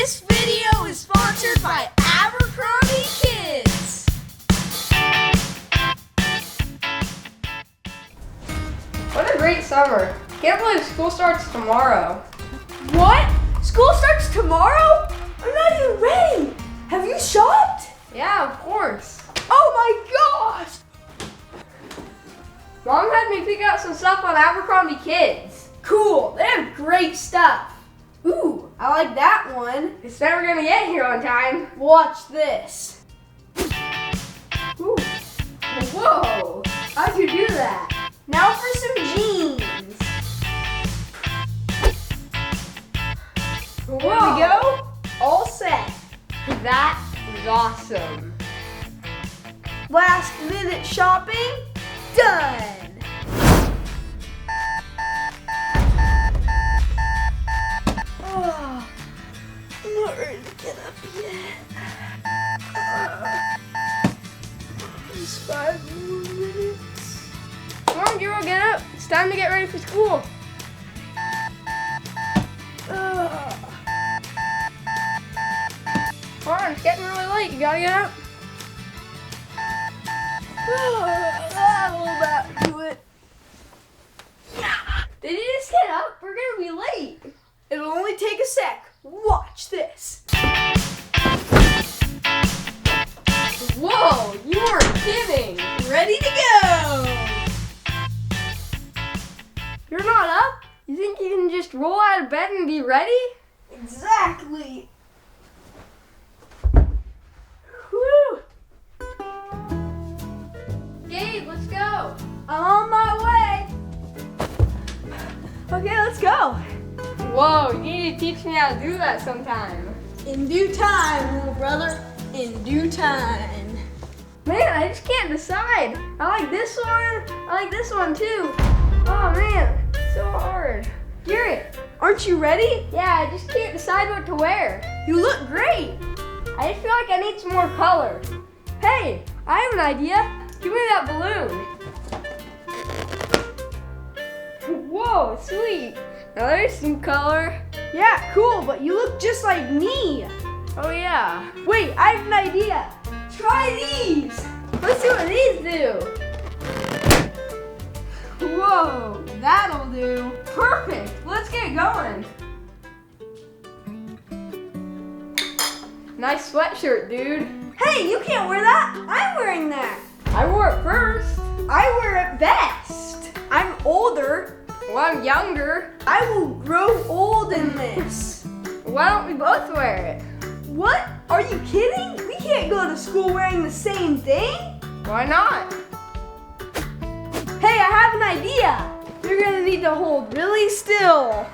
This video is sponsored by Abercrombie Kids. What a great summer. Can't believe school starts tomorrow. What? School starts tomorrow? I'm not even ready. Have you shopped? Yeah, of course. Oh my gosh! Mom had me pick out some stuff on Abercrombie Kids. Cool, they have great stuff. Ooh, I like that one. It's never gonna get here on time. Watch this. Ooh. Whoa, how'd you do that? Now for some jeans. Whoa. There we go. All set. That was awesome. Last minute shopping done. Oh, I'm not ready to get up yet. Just 5 more minutes. Come on, Garrett, get up. It's time to get ready for school. Come on, it's getting really late. You gotta get up. That'll about do it. Did you just get up? We're gonna be late. It'll only take a sec. Watch this. Whoa, you weren't kidding. Ready to go. You're not up? You think you can just roll out of bed and be ready? Exactly. Whew. Gabe, let's go. I'm on my way. Okay, let's go. Whoa, you need to teach me how to do that sometime. In due time, little brother. In due time. Man, I just can't decide. I like this one. I like this one too. Oh man, so hard. Garrett, aren't you ready? Yeah, I just can't decide what to wear. You look great. I just feel like I need some more color. Hey, I have an idea. Give me that balloon. Whoa, sweet. Now there's some color. Yeah, cool, but you look just like me. Oh yeah. Wait, I have an idea. Try these. Let's see what these do. Whoa, that'll do. Perfect. Let's get going. Nice sweatshirt, dude. Hey, you can't wear that. I'm wearing that. I wore it first. I wear it best. I'm older. Well, I'm younger. I will grow old in this. Why don't we both wear it? What? Are you kidding? We can't go to school wearing the same thing. Why not? Hey, I have an idea. You're gonna need to hold really still.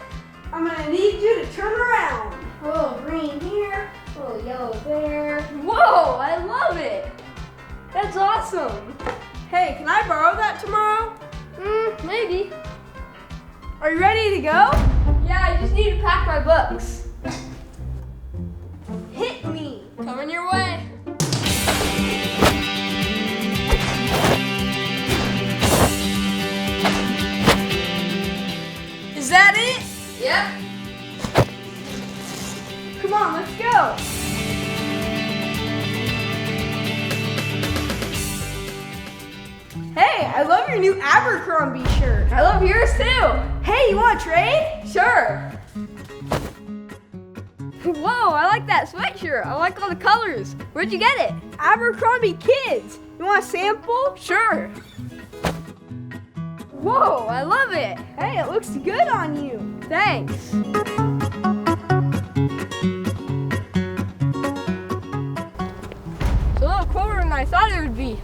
I'm gonna need you to turn around. A little green here, a little yellow there. Whoa, I love it. That's awesome. Hey, can I borrow that tomorrow? Maybe. Are you ready to go? Yeah, I just need to pack my books. Hit me. Coming your way. Is that it? Yep. Come on, let's go. Hey, I love your new Abercrombie shirt. I love yours too. Hey, you want to trade? Sure. Whoa, I like that sweatshirt. I like all the colors. Where'd you get it? Abercrombie Kids. You want a sample? Sure. Whoa, I love it. Hey, it looks good on you. Thanks. It's a little colder than I thought it would be.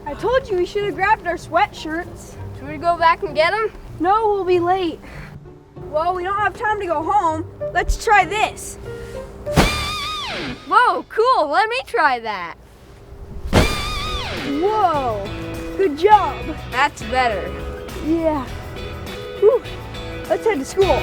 I told you we should have grabbed our sweatshirts. Should we go back and get them? No, we'll be late. Well, we don't have time to go home. Let's try this. Whoa, cool. Let me try that. Whoa, good job. That's better. Yeah. Whew. Let's head to school.